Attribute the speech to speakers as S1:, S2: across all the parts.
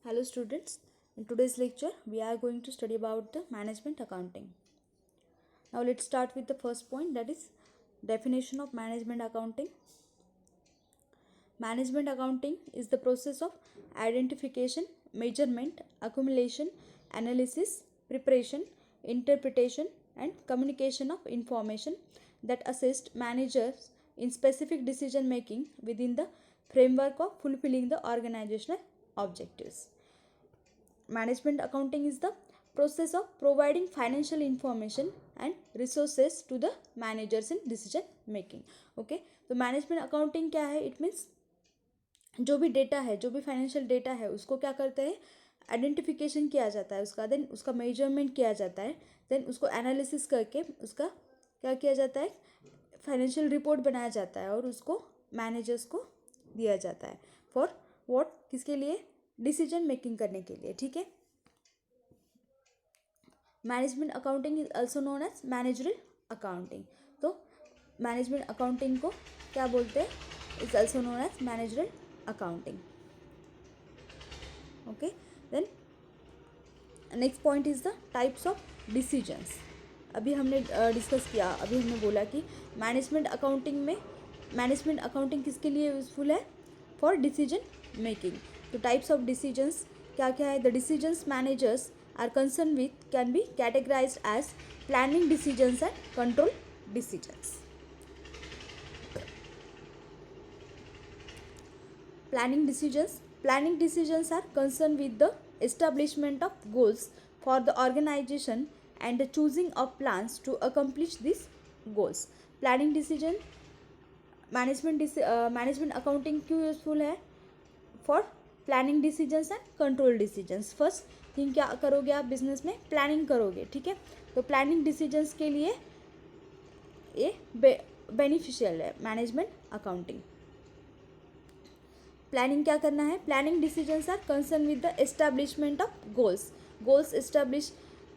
S1: Hello students, in today's lecture we are going to study about the management accounting. Now let's start with the first point, that is definition of management accounting. Management accounting is the process of identification, measurement, accumulation, analysis, preparation, interpretation and communication of information that assist managers in specific decision making within the framework of fulfilling the organizational objectives. Management accounting is the process of providing financial information and resources to the managers in decision making. Okay, तो management accounting क्या है? It means जो भी data है, जो भी financial data है, उसको क्या करते हैं? आइडेंटिफिकेशन किया जाता है उसका, देन उसका मेजरमेंट किया जाता है, देन उसको एनालिसिस करके उसका क्या किया जाता है? फाइनेंशियल रिपोर्ट बनाया जाता है और उसको मैनेजर्स को दिया जाता है फॉर व्हाट, किसके लिए? डिसीजन मेकिंग करने के लिए. ठीक है. Management accounting is also known as managerial accounting. तो मैनेजमेंट अकाउंटिंग को क्या बोलते हैं? Is also known as managerial accounting. Okay, then next point is the types of decisions. अभी हमने डिस्कस किया, अभी हमने बोला कि मैनेजमेंट अकाउंटिंग में मैनेजमेंट अकाउंटिंग किसके लिए यूजफुल है? For decision making. तो टाइप्स ऑफ डिसीजंस क्या क्या है? The decisions managers are concern with can be categorised as planning decisions and control decisions. Planning decisions are concerned with the establishment of goals for the organization and the choosing of plans to accomplish these goals. Planning decision management accounting क्यों useful है? For planning decisions and control decisions. First thing क्या करोगे आप? Business में planning करोगे. ठीक है. तो प्लानिंग डिसीजंस के लिए ये बेनिफिशियल है मैनेजमेंट अकाउंटिंग. प्लानिंग क्या करना है? Planning decisions are concern with the establishment of goals establish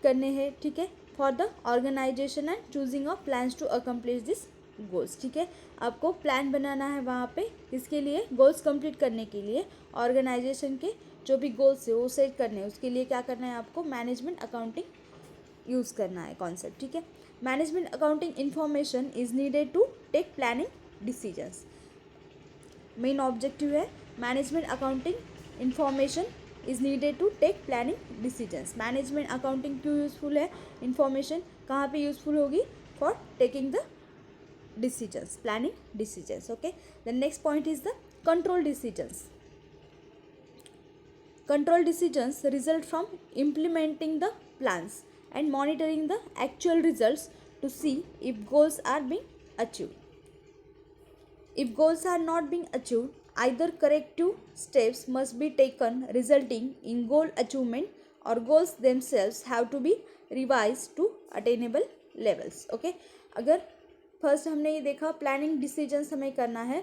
S1: करने हैं. ठीक है. For the organisation and choosing of plans to accomplish this goals. ठीक है. आपको प्लान बनाना है वहाँ पे, किसके लिए? गोल्स कंप्लीट करने के लिए. ऑर्गेनाइजेशन के जो भी गोल्स है वो सेट करने हैं, उसके लिए क्या करना है आपको? मैनेजमेंट अकाउंटिंग यूज़ करना है कॉन्सेप्ट. ठीक है. Management accounting information is needed to take planning decisions. Main objective है management accounting information is needed to take planning decisions. Management accounting क्यों यूजफुल है? इंफॉर्मेशन कहाँ पे यूजफुल होगी? For taking the decisions, planning decisions. Okay, the next point is the control decisions. Control decisions result from implementing the plans and monitoring the actual results to see if goals are being achieved. If goals are not being achieved, either corrective steps must be taken resulting in goal achievement or goals themselves have to be revised to attainable levels. Okay, अगर first हमने ये देखा planning decisions हमें करना है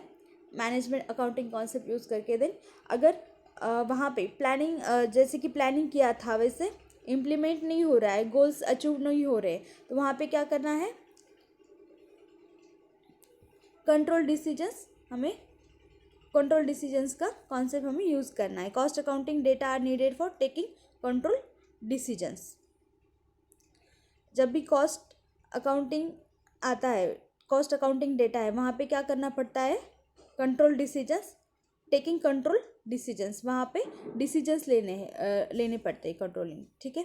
S1: management accounting concept use करके. Then अगर वहाँ पे प्लानिंग जैसे कि प्लानिंग किया था वैसे इम्प्लीमेंट नहीं हो रहा है, गोल्स अचीव नहीं हो रहे, तो वहाँ पे क्या करना है? Control decisions. हमें कंट्रोल डिसीजंस का कॉन्सेप्ट हमें यूज़ करना है. Cost accounting data are needed for taking control decisions. जब भी कॉस्ट अकाउंटिंग आता है, कॉस्ट अकाउंटिंग डेटा है, वहाँ पे क्या करना पड़ता है? Control decisions, taking control decisions. वहाँ पे डिसीजंस लेने पड़ते हैं, कंट्रोलिंग. ठीक है.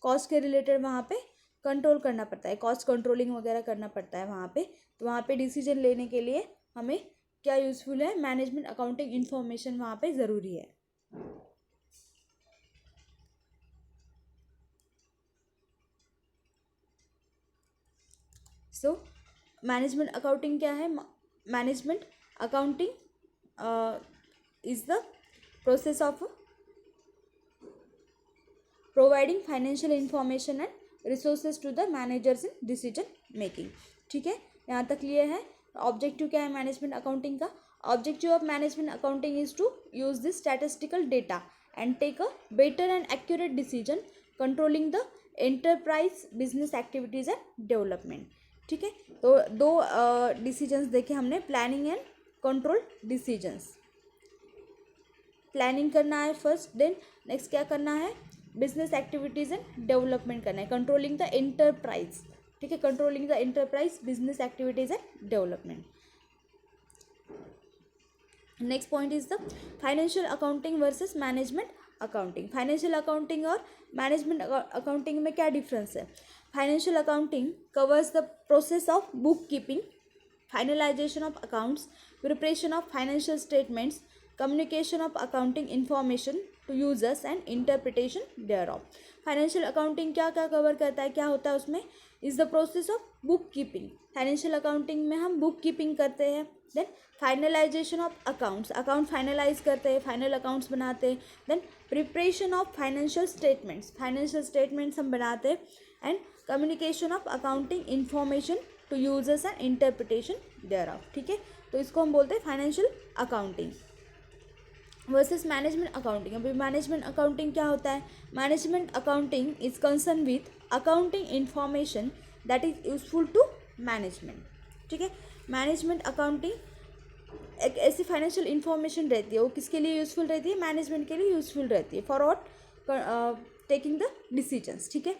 S1: कॉस्ट के रिलेटेड वहाँ पे कंट्रोल करना पड़ता है, कॉस्ट कंट्रोलिंग वगैरह करना पड़ता है वहाँ पे. तो वहाँ पे डिसीजन लेने के लिए हमें क्या यूज़फुल है? मैनेजमेंट अकाउंटिंग इंफॉर्मेशन वहाँ पे ज़रूरी है. सो मैनेजमेंट अकाउंटिंग क्या है? Management accounting is the process of providing financial information and resources to the managers in decision making. ठीक है. यहाँ तक क्लियर है. ऑब्जेक्टिव क्या है मैनेजमेंट अकाउंटिंग का? Objective of management accounting is to use this statistical data and take a better and accurate decision controlling the enterprise business activities and development. ठीक है. तो दो डिसीजंस देखे हमने, planning and control decisions. Planning करना है फर्स्ट, देन नेक्स्ट क्या करना है, बिजनेस एक्टिविटीज़ एंड डेवलपमेंट करना है, कंट्रोलिंग द एंटरप्राइज, ठीक है, controlling the enterprise, business activities and development. Next point is the financial accounting versus management accounting. Financial accounting और मैनेजमेंट अकाउंटिंग में क्या डिफरेंस है. Financial accounting covers the process of book keeping, finalisation of accounts, preparation of financial statements, communication of accounting information to users and interpretation thereof. Financial accounting क्या क्या cover करता है, क्या होता है उसमें, is the process of book keeping. Financial accounting में हम बुक कीपिंग करते हैं. Then finalisation of accounts, account finalise करते हैं, फाइनल अकाउंट्स बनाते हैं. Then preparation of financial statements, financial statements हम बनाते हैं. And communication of accounting information to users and interpretation thereof. ठीक है, तो इसको हम बोलते हैं financial accounting versus management accounting. अभी मैनेजमेंट अकाउंटिंग क्या होता है. Management accounting is concern with accounting information that is useful to management. ठीक है, मैनेजमेंट अकाउंटिंग एक ऐसी फाइनेंशियल इंफॉर्मेशन रहती है, वो किसके लिए यूजफुल रहती है, मैनेजमेंट के लिए यूजफुल रहती है for what, taking the decisions. ठीक है,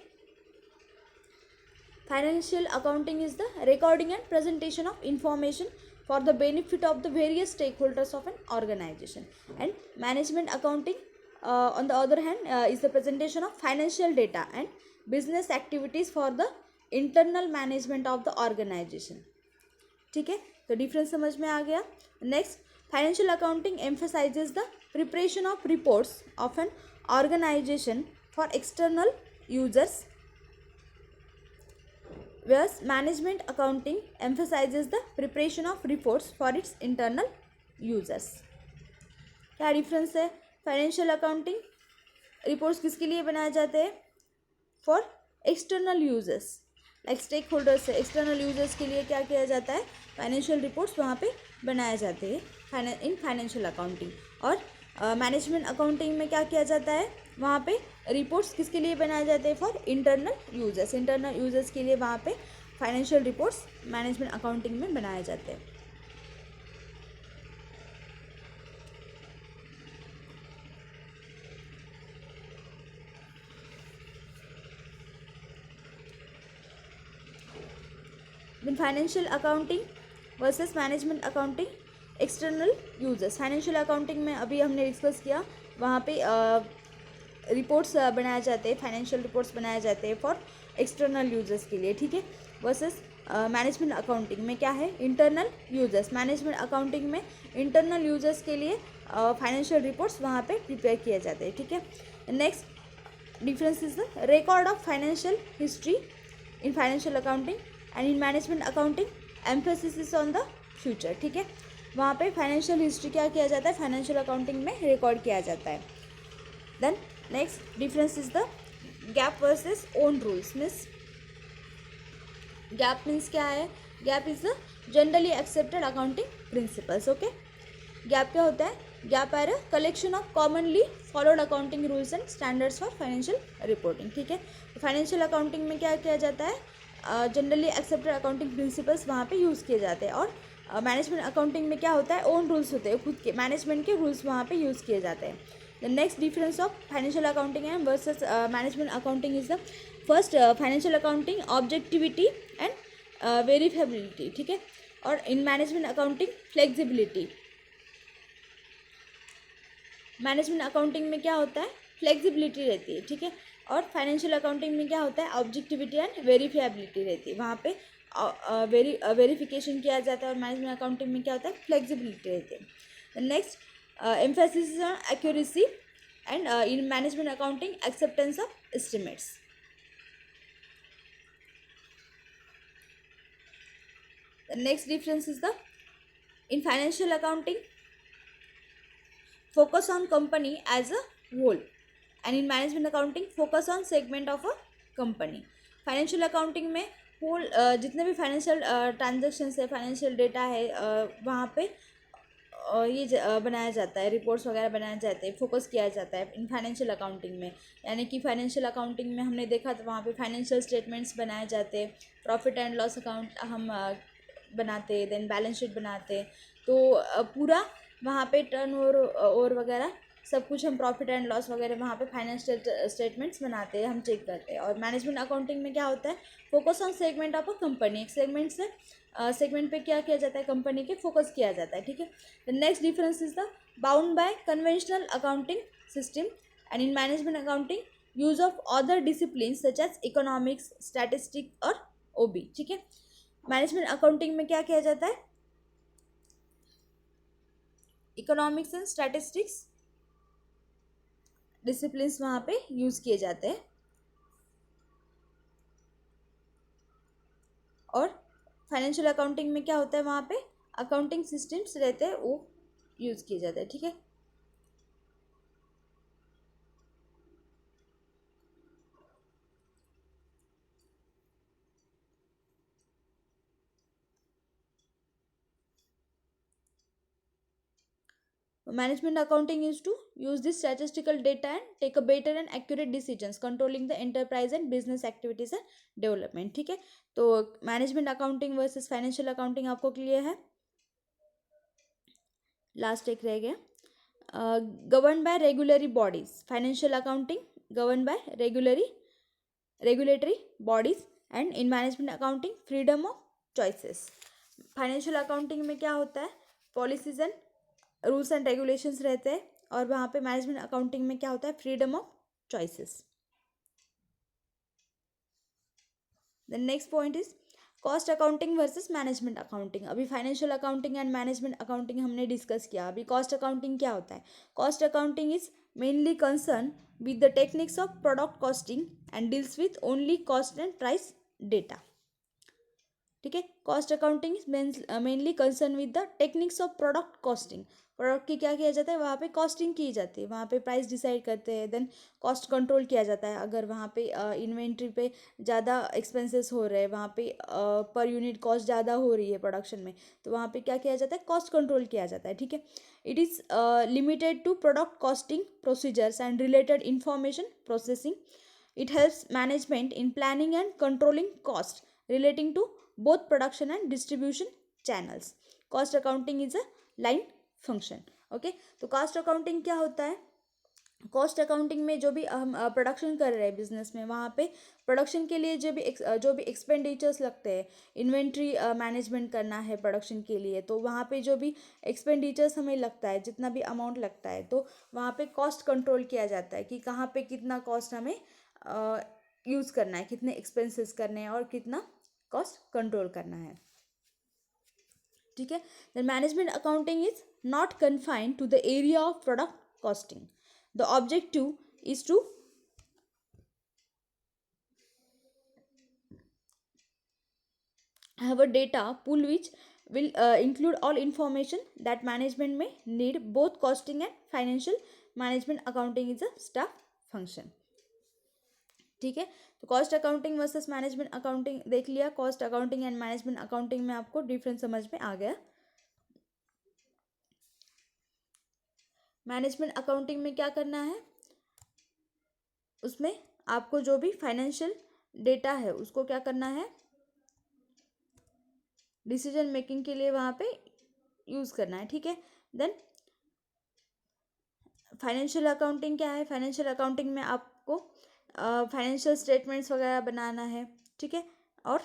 S1: financial accounting is the recording and presentation of information for the benefit of the various stakeholders of an organization. And management accounting on the other hand is the presentation of financial data and business activities for the internal management of the organization. ठीक है, तो difference समझ में आ गया. Next, financial accounting emphasizes the preparation of reports of an organization for external users, whereas management accounting emphasizes the preparation of reports for its internal users. क्या difference है. Financial accounting reports किसके लिए बनाए जाते हैं, for external users, like stakeholders है, external users के लिए क्या किया जाता है, फाइनेंशियल रिपोर्ट्स वहाँ पे बनाए जाते हैं इन फाइनेंशियल अकाउंटिंग. और मैनेजमेंट अकाउंटिंग में क्या किया जाता है, वहाँ पे रिपोर्ट्स किसके लिए बनाए जाते हैं, for internal users. Internal users के लिए वहाँ पे फाइनेंशियल रिपोर्ट्स मैनेजमेंट अकाउंटिंग में बनाए जाते हैं. Then financial accounting versus management accounting external users. Financial accounting में अभी हमने डिस्कस किया, वहाँ पे रिपोर्ट्स बनाए जाते हैं, फाइनेंशियल रिपोर्ट्स बनाए जाते हैं फॉर एक्सटर्नल यूजर्स के लिए. ठीक है, वर्सेस मैनेजमेंट अकाउंटिंग में क्या है, इंटरनल यूजर्स. मैनेजमेंट अकाउंटिंग में इंटरनल यूजर्स के लिए फाइनेंशियल रिपोर्ट्स वहाँ पे प्रिपेयर किए जाते हैं. ठीक है, next difference is the record of financial history in financial accounting and in management accounting emphasis is on the future. ठीक है, वहाँ पे फाइनेंशियल हिस्ट्री क्या किया जाता है, फाइनेंशियल अकाउंटिंग में रिकॉर्ड किया जाता है. Then next difference is the GAAP versus own rules. Means GAAP means क्या है, GAAP is the generally accepted accounting principles. Okay, GAAP क्या होता है, GAAP are a collection of commonly followed accounting rules and standards for financial reporting. ठीक है, financial accounting में क्या किया जाता है, जनरली एक्सेप्टेड अकाउंटिंग प्रिंसिपल्स वहाँ पे यूज़ किए जाते हैं. और मैनेजमेंट अकाउंटिंग में क्या होता है, ओन रूल्स होते हैं, खुद के मैनेजमेंट के रूल्स वहाँ पे यूज़ किए जाते हैं. The next difference of financial accounting and versus management accounting is the first, financial accounting objectivity and verifiability. ठीक है, और in management accounting flexibility. Management accounting में क्या होता है, फ्लेक्सिबिलिटी रहती है. ठीक है, और फाइनेंशियल अकाउंटिंग में क्या होता है, ऑब्जेक्टिविटी एंड वेरीफेबिलिटी रहती है, वहाँ पे वेरिफिकेशन किया जाता है. और मैनेजमेंट अकाउंटिंग में क्या होता है, फ्लेक्सिबिलिटी रहती है. Next, emphasis on accuracy and in management accounting acceptance of estimates. The next difference is the in financial accounting focus on company as a whole and in management accounting focus on segment of a company. Financial accounting में whole जितने भी financial transactions है, financial data है, वहाँ पे ये बनाया जाता है, रिपोर्ट्स वगैरह बनाए जाते हैं, फोकस किया जाता है इन फाइनेंशियल अकाउंटिंग में. यानी कि फाइनेंशियल अकाउंटिंग में हमने देखा तो वहाँ पे फाइनेंशियल स्टेटमेंट्स बनाए जाते हैं, प्रॉफिट एंड लॉस अकाउंट हम बनाते, देन बैलेंस शीट बनाते. तो पूरा वहाँ पे टर्न और वगैरह सब कुछ हम प्रॉफिट एंड लॉस वगैरह वहाँ पे फाइनेंशियल स्टेटमेंट्स बनाते हैं, हम चेक करते हैं। और मैनेजमेंट अकाउंटिंग में क्या होता है, focus on segment of a company, एक सेगमेंट से सेगमेंट पे क्या किया जाता है, कंपनी के फोकस किया जाता है, ठीक है। The next difference is the bound by conventional accounting system and in management accounting use of other discipline such as economics, statistic और ओबी, ठीक है। मैनेजमेंट अकाउंटिंग में क्या किया जाता है, इकोनॉमिक्स एंड स्टैटिस्टिक्स डिसिप्लिन्स वहाँ पे यूज़ किए जाते हैं, और फाइनेंशियल अकाउंटिंग में क्या होता है, वहाँ पे अकाउंटिंग सिस्टम्स रहते हैं वो यूज़ किए जाते हैं, ठीक है। Management accounting is to use this statistical data and take a better and accurate decisions controlling the enterprise and business activities and development, ठीक है। तो management accounting versus financial accounting आपको क्लियर है। लास्ट एक रह गया, govern by regulatory bodies, financial accounting govern by regulatory bodies and in management accounting freedom of choices. Financial accounting में क्या होता है, policies and rules and regulations रहते हैं, और वहाँ पे मैनेजमेंट अकाउंटिंग में क्या होता है, freedom of choices. The next point is cost accounting versus management accounting. अभी financial accounting and management accounting हमने डिस्कस किया। अभी कॉस्ट अकाउंटिंग क्या होता है, cost accounting is mainly concern with the techniques of product costing and deals with only cost and price data, ठीक है। Cost accounting is mainly concern with the techniques of product costing, product की क्या किया जाता है, वहाँ पे costing की जाती है, वहाँ पे प्राइस डिसाइड करते हैं, देन कॉस्ट कंट्रोल किया जाता है। अगर वहाँ पे इन्वेंट्री पे ज़्यादा एक्सपेंसेस हो रहे हैं, वहाँ पे पर यूनिट कॉस्ट ज़्यादा हो रही है प्रोडक्शन में, तो वहाँ पे क्या किया जाता है, कॉस्ट कंट्रोल किया जाता है, ठीक है। It is limited to product costing procedures and related information processing. It helps management in planning and controlling cost relating to both production and distribution channels. Cost accounting is a line function. Okay, तो cost accounting क्या होता है, cost accounting में जो भी हम production कर रहे हैं बिजनेस में, वहाँ पे प्रोडक्शन के लिए जो भी एक्सपेंडिचर्स लगते हैं, इन्वेंट्री मैनेजमेंट करना है प्रोडक्शन के लिए, तो वहाँ पे जो भी एक्सपेंडिचर्स हमें लगता है, जितना भी अमाउंट लगता है, तो वहाँ पे कॉस्ट कंट्रोल किया जाता है कि कहाँ पे कितना कॉस्ट हमें यूज़ करना है, कितने एक्सपेंसेस करने हैं और कितना कॉस्ट कंट्रोल करना है, ठीक है। The management accounting is not confined to the area of product costing. The objective is to have a data pool which will include all information that management may need, both costing and financial management accounting is a staff function, ठीक है। तो cost accounting versus management accounting देख लिया, cost accounting and management accounting में आपको difference समझ में आ गया। मैनेजमेंट अकाउंटिंग में क्या करना है, उसमें आपको जो भी फाइनेंशियल डेटा है उसको क्या करना है, डिसीजन मेकिंग के लिए वहाँ पे यूज़ करना है, ठीक है। देन फाइनेंशियल अकाउंटिंग क्या है, फाइनेंशियल अकाउंटिंग में आपको फाइनेंशियल स्टेटमेंट्स वगैरह बनाना है, ठीक है। और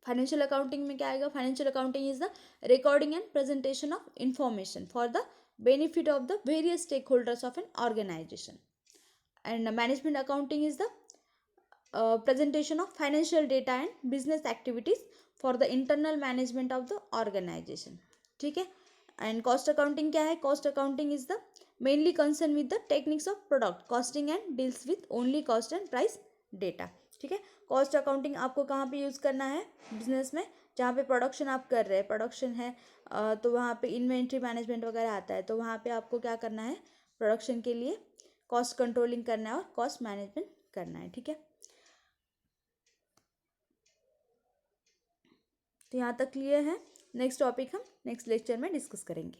S1: फाइनेंशियल अकाउंटिंग में क्या आएगा, financial accounting is the recording and presentation of information for the benefit of the various stakeholders of an organisation, and management accounting is the presentation of financial data and business activities for the internal management of the organization, ठीक है। And cost accounting क्या है, cost accounting is the mainly concern with the techniques of product costing and deals with only cost and price data, ठीक है। Cost accounting आपको कहाँ पे use करना है, बिजनेस में जहाँ पे प्रोडक्शन आप कर रहे हैं, प्रोडक्शन है तो वहाँ पे इन्वेंट्री मैनेजमेंट वगैरह आता है, तो वहाँ पे आपको क्या करना है, प्रोडक्शन के लिए कॉस्ट कंट्रोलिंग करना है और कॉस्ट मैनेजमेंट करना है, ठीक है। तो यहाँ तक क्लियर है। नेक्स्ट टॉपिक हम नेक्स्ट लेक्चर में डिस्कस करेंगे।